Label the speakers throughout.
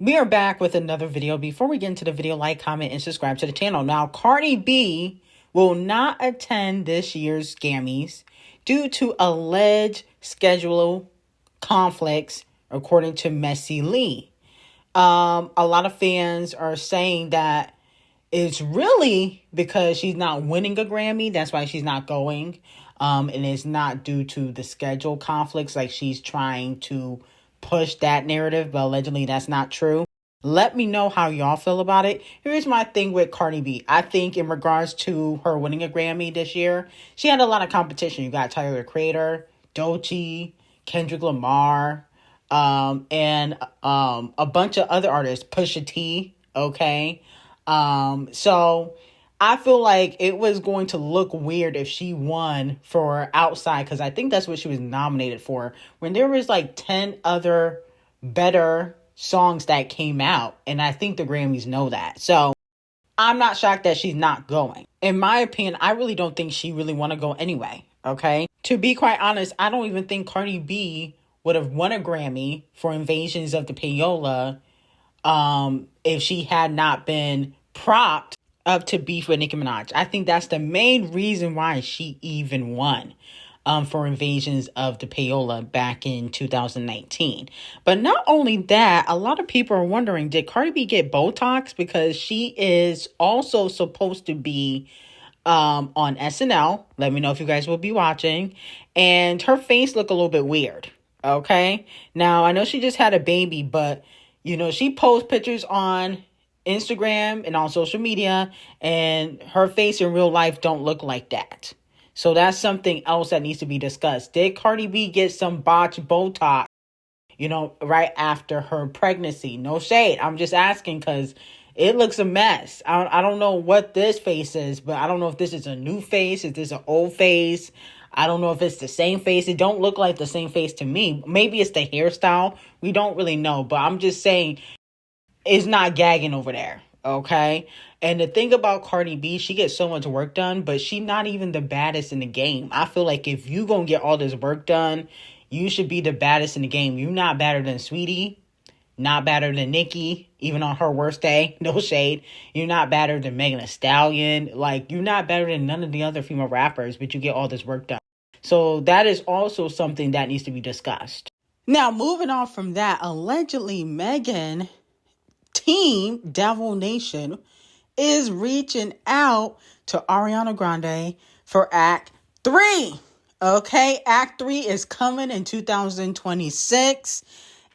Speaker 1: We are back with another video. Before we get into the video, like, comment, and subscribe to the channel. Now, Cardi B will not attend this year's Grammys due to alleged schedule conflicts, according to Mmyś. A lot of fans are saying that it's really because she's not winning a Grammy. That's why she's not going. And it's not due to the schedule conflicts, like she's trying to push that narrative, but allegedly that's not true. Let me know how y'all feel about it. Here's my thing with Cardi B. I think in regards to her winning a Grammy this year, she had a lot of competition. You got Tyler, the Creator, Doechii, Kendrick Lamar, and a bunch of other artists, Pusha T, okay? So I feel like it was going to look weird if she won for Outside, because I think that's what she was nominated for, when there was like 10 other better songs that came out, and I think the Grammys know that. So I'm not shocked that she's not going. In my opinion, I really don't think she really want to go anyway, okay? To be quite honest, I don't even think Cardi B would have won a Grammy for Invasions of the Payola if she had not been propped up to beef with Nicki Minaj. I think that's the main reason why she even won for Invasions of the Payola back in 2019. But not only that, a lot of people are wondering, did Cardi B get Botox? Because she is also supposed to be on SNL. Let me know if you guys will be watching. And her face looked a little bit weird. Okay? Now, I know she just had a baby, but, you know, she posts pictures on Instagram and on social media, and her face in real life don't look like that. So that's something else that needs to be discussed. Did Cardi B get some botched Botox, you know, right after her pregnancy? No shade. I'm just asking because it looks a mess. I don't know what this face is, but I don't know if this is a new face. Is this an old face? I don't know if it's the same face. It don't look like the same face to me. Maybe it's the hairstyle. We don't really know. But I'm just saying it's not gagging over there. Okay? And the thing about Cardi B, she gets so much work done, but she not even the baddest in the game. I feel like if you gonna get all this work done, you should be the baddest in the game. You're not better than Sweetie. Not better than Nicki, even on her worst day. No shade. You're not better than Megan Thee Stallion. Like, you're not better than none of the other female rappers, but you get all this work done. So that is also something that needs to be discussed. Now, moving on from that, allegedly Megan Team Devil Nation is reaching out to Ariana Grande for Act 3. Okay, Act 3 is coming in 2026.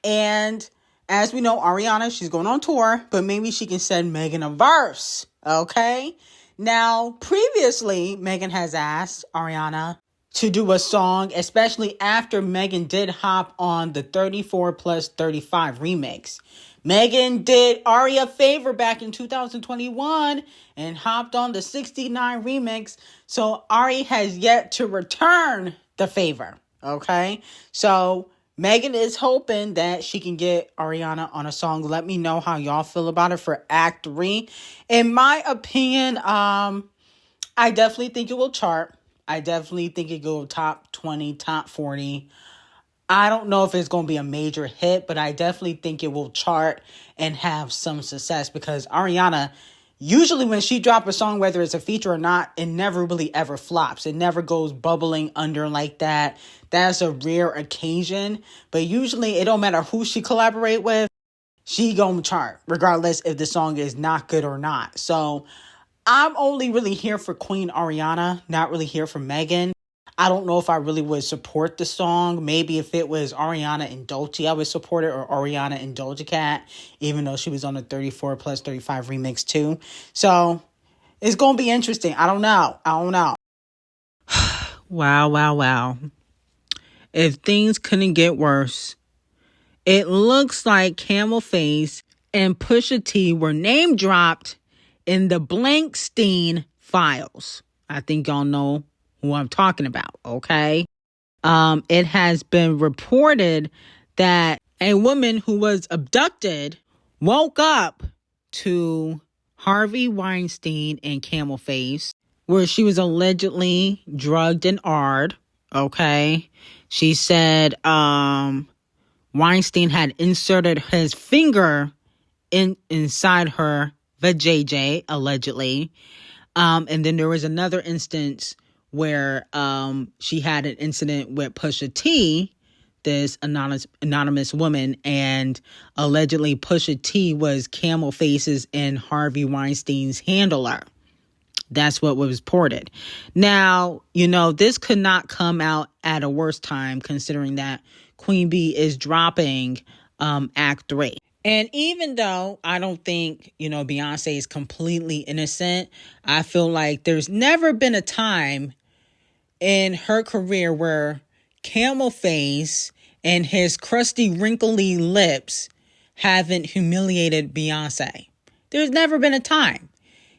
Speaker 1: And as we know, Ariana, she's going on tour, but maybe she can send Megan a verse. Okay? Now, previously, Megan has asked Ariana to do a song, especially after Megan did hop on the 34+35 remix. Megan did Ari a favor back in 2021 and hopped on the 69 remix. So Ari has yet to return the favor. Okay? So Megan is hoping that she can get Ariana on a song. Let me know how y'all feel about it for Act 3. In my opinion, I definitely think it will chart. I definitely think it go top 20, top 40. I don't know if it's going to be a major hit, but I definitely think it will chart and have some success, because Ariana, usually when she drops a song, whether it's a feature or not, it never really ever flops. It never goes bubbling under like that. That's a rare occasion, but usually it don't matter who she collaborate with, she gonna chart, regardless if the song is not good or not. So I'm only really here for Queen Ariana, not really here for Megan. I don't know if I really would support the song. Maybe if it was Ariana and Doechii, I would support it, or Ariana and Doja Cat, even though she was on the 34+35 remix too. So it's going to be interesting. I don't know. Wow. If things couldn't get worse, it looks like Camel Face and Pusha T were name dropped in the Blankstein files. I think y'all know who I'm talking about, okay? It has been reported that a woman who was abducted woke up to Harvey Weinstein and Camel Face, where she was allegedly drugged and AR'd, okay? She said Weinstein had inserted his finger inside her vajayjay, allegedly. And then there was another instance where she had an incident with Pusha T, this anonymous woman, and allegedly Pusha T was Camel Face's and Harvey Weinstein's handler. That's what was reported. Now, this could not come out at a worse time, considering that Queen B is dropping Act 3. And even though I don't think, Beyonce is completely innocent, I feel like there's never been a time in her career where Camel Face and his crusty, wrinkly lips haven't humiliated Beyonce. There's never been a time.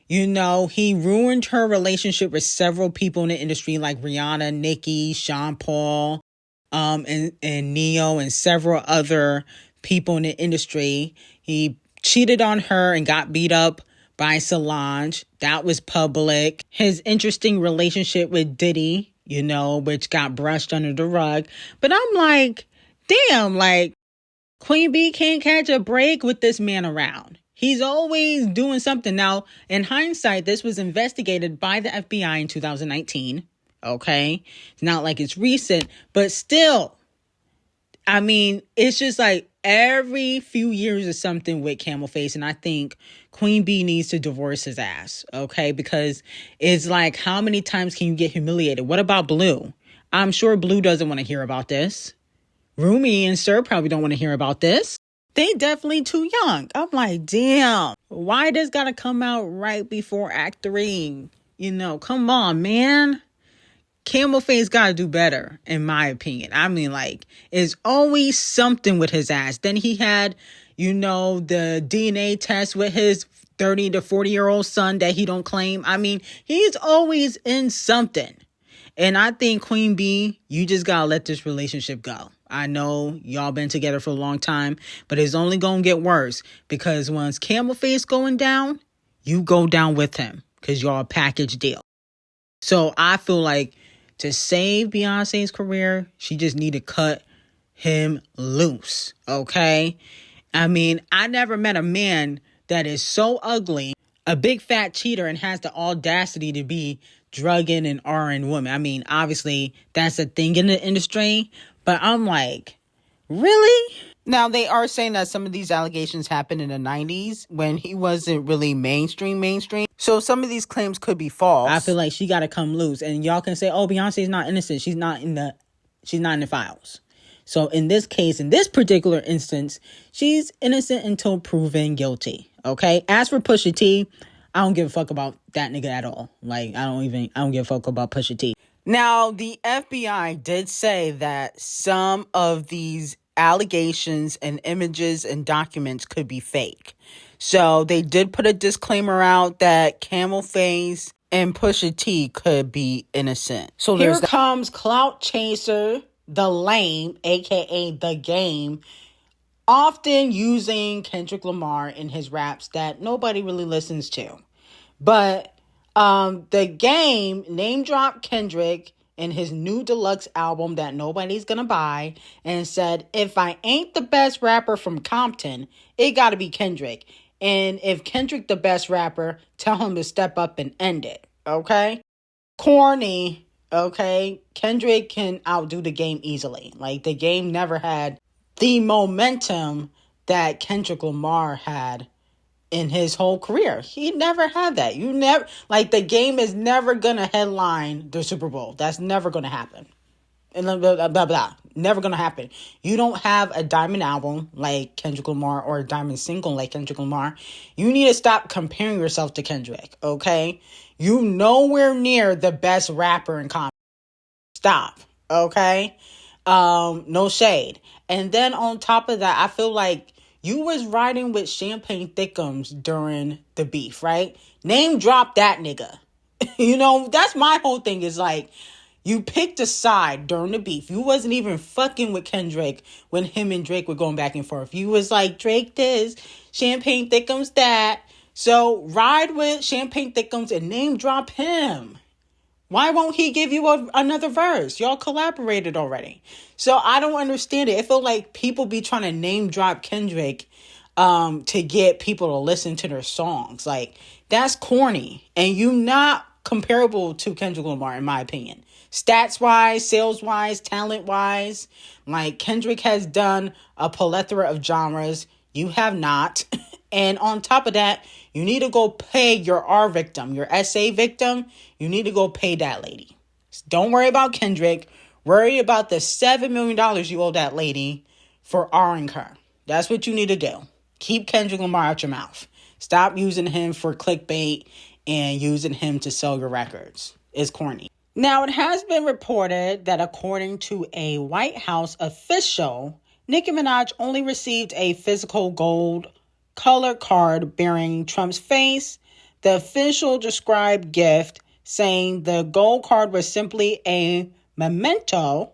Speaker 1: He ruined her relationship with several people in the industry like Rihanna, Nicki, Sean Paul, and Neo, and several other people in the industry. He cheated on her and got beat up by Solange. That was public. His interesting relationship with Diddy, which got brushed under the rug. But I'm like, damn, like, Queen B can't catch a break with this man around. He's always doing something. Now, in hindsight, this was investigated by the FBI in 2019. Okay? It's not like it's recent, but still, I mean, it's just like every few years or something with Camel Face, and I think Queen B needs to divorce his ass, okay? Because it's like, how many times can you get humiliated? What about Blue? I'm sure Blue doesn't want to hear about this. Rumi and Sir probably don't want to hear about this. They definitely too young. I'm like, damn, why this gotta come out right before Act 3? Come on, man. Camel Face gotta do better, in my opinion. I mean, like, it's always something with his ass. Then he had, the DNA test with his 30 to 40-year-old son that he don't claim. I mean, he's always in something. And I think, Queen B, you just gotta let this relationship go. I know y'all been together for a long time, but it's only gonna get worse, because once Camel Face going down, you go down with him, because y'all a package deal. So I feel like to save Beyonce's career, she just need to cut him loose, okay? I mean, I never met a man that is so ugly, a big fat cheater, and has the audacity to be drugging and R-ing women. I mean, obviously, that's a thing in the industry, but I'm like, really? Now, they are saying that some of these allegations happened in the 90s when he wasn't really mainstream. So some of these claims could be false. I feel like she got to come loose. And y'all can say, oh, Beyonce's not innocent. She's not in the files. So in this case, in this particular instance, she's innocent until proven guilty. Okay? As for Pusha T, I don't give a fuck about that nigga at all. Like, I don't give a fuck about Pusha T. Now, the FBI did say that some of these allegations and images and documents could be fake. So they did put a disclaimer out that Camel Face and Pusha T could be innocent. So here comes Clout Chaser, the Lame, aka The Game, often using Kendrick Lamar in his raps that nobody really listens to. But The Game name dropped Kendrick in his new deluxe album that nobody's gonna buy, and said, if I ain't the best rapper from Compton, it gotta be Kendrick. And if Kendrick the best rapper, tell him to step up and end it. Okay? Corny. Okay? Kendrick can outdo The Game easily. Like, The Game never had the momentum that Kendrick Lamar had in his whole career. He never had that. The Game is never gonna headline the Super Bowl. That's never gonna happen. And blah, blah, blah, blah. Never gonna happen. You don't have a diamond album like Kendrick Lamar or a diamond single like Kendrick Lamar. You need to stop comparing yourself to Kendrick, okay? You nowhere near the best rapper in comedy. Stop, okay? No shade. And then on top of that, I feel like you was riding with Champagne Thickums during the beef, right? Name drop that nigga. That's my whole thing, is like, you picked a side during the beef. You wasn't even fucking with Kendrick when him and Drake were going back and forth. You was like, Drake this, Champagne Thickums that. So ride with Champagne Thickums and name drop him. Why won't he give you another verse? Y'all collaborated already. So I don't understand it. It felt like people be trying to name drop Kendrick to get people to listen to their songs. Like, that's corny. And you not comparable to Kendrick Lamar, in my opinion. Stats-wise, sales-wise, talent-wise. Like, Kendrick has done a plethora of genres. You have not. And on top of that, you need to go pay your R victim, your SA victim. You need to go pay that lady. Don't worry about Kendrick. Worry about the $7 million you owe that lady for R-ing her. That's what you need to do. Keep Kendrick Lamar out your mouth. Stop using him for clickbait and using him to sell your records. It's corny. Now, it has been reported that according to a White House official, Nicki Minaj only received a physical gold color card bearing Trump's face. The official described gift saying the gold card was simply a memento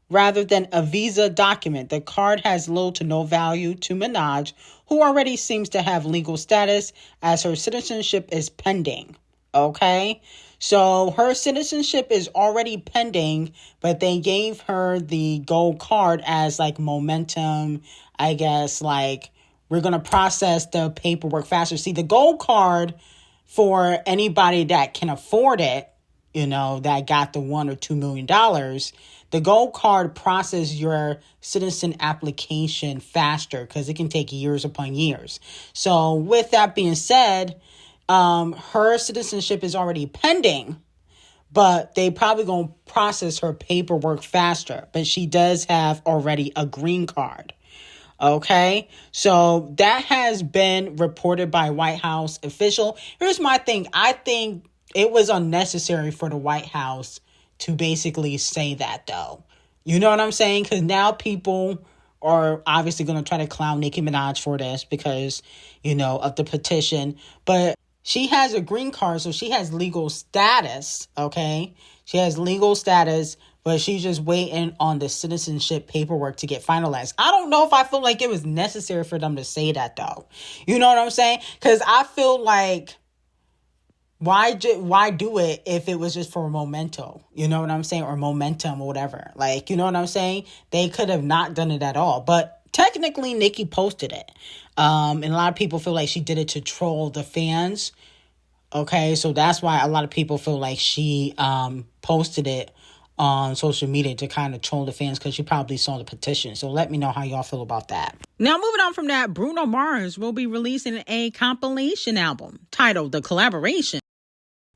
Speaker 1: rather than a visa document. The card has little to no value to Minaj, who already seems to have legal status as her citizenship is pending. Okay? So her citizenship is already pending, but they gave her the gold card as like momentum, I guess, like we're going to process the paperwork faster. See, the gold card for anybody that can afford it, you know, that got the $1 or $2 million, the gold card processes your citizen application faster because it can take years upon years. So with that being said, her citizenship is already pending, but they probably going to process her paperwork faster. But she does have already a green card. Okay, so that has been reported by White House official. Here's my thing. I think it was unnecessary for the White House to basically say that, though. You know what I'm saying? Because now people are obviously going to try to clown Nicki Minaj for this because, you know, of the petition. But she has a green card, so she has legal status, okay? She has legal status, but she's just waiting on the citizenship paperwork to get finalized. I don't know if I feel like it was necessary for them to say that, though. You know what I'm saying? Because I feel like, why do it if it was just for a memento? You know what I'm saying? Or momentum or whatever. Like, you know what I'm saying? They could have not done it at all. But technically, Nicki posted it. And a lot of people feel like she did it to troll the fans. Okay, so that's why a lot of people feel like she posted it on social media to kind of troll the fans because she probably saw the petition. So let me know how y'all feel about that. Now, moving on from that, Bruno Mars will be releasing a compilation album titled The Collaboration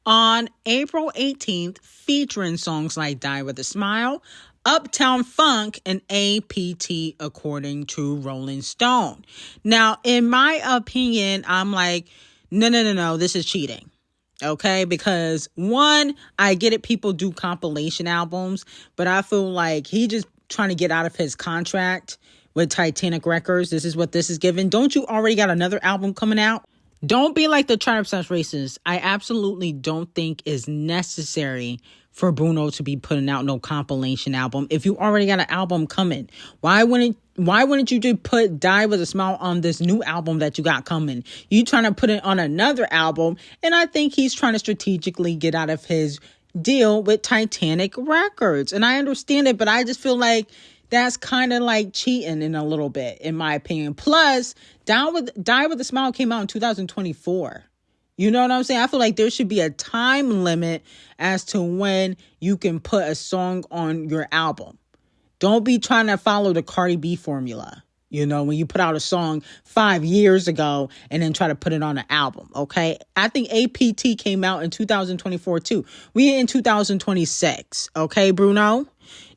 Speaker 1: on April 18th, featuring songs like Die With a Smile, Uptown Funk, and APT, according to Rolling Stone. Now, in my opinion, I'm like, no, this is cheating. Okay, because one, I get it, people do compilation albums, but I feel like he just trying to get out of his contract with Titanic Records. This is what this is giving. Don't you already got another album coming out? Don't be like the Tribe Slash Racist. I absolutely don't think it's necessary for Bruno to be putting out no compilation album if you already got an album coming. Why wouldn't you just put Die With a Smile on this new album that you got coming? You trying to put it on another album, and I think he's trying to strategically get out of his deal with Titanic Records. And I understand it, but I just feel like that's kind of like cheating in a little bit, in my opinion. Plus, Die With a Smile came out in 2024. You know what I'm saying? I feel like there should be a time limit as to when you can put a song on your album. Don't be trying to follow the Cardi B formula. You know, when you put out a song 5 years ago and then try to put it on an album, okay? I think APT came out in 2024 too. We in 2026, okay, Bruno?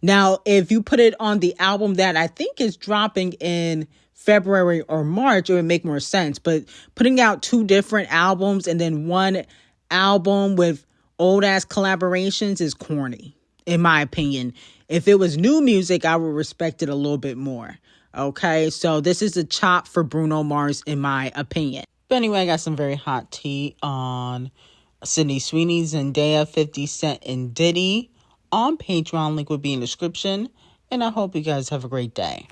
Speaker 1: Now, if you put it on the album that I think is dropping in February or March, it would make more sense. But putting out two different albums and then one album with old ass collaborations is corny, in my opinion. If it was new music, I would respect it a little bit more. Okay, so this is a chop for Bruno Mars, in my opinion. But anyway, I got some very hot tea on Sydney Sweeney, Zendaya, 50 Cent, and Diddy on Patreon. Link would be in the description. And I hope you guys have a great day.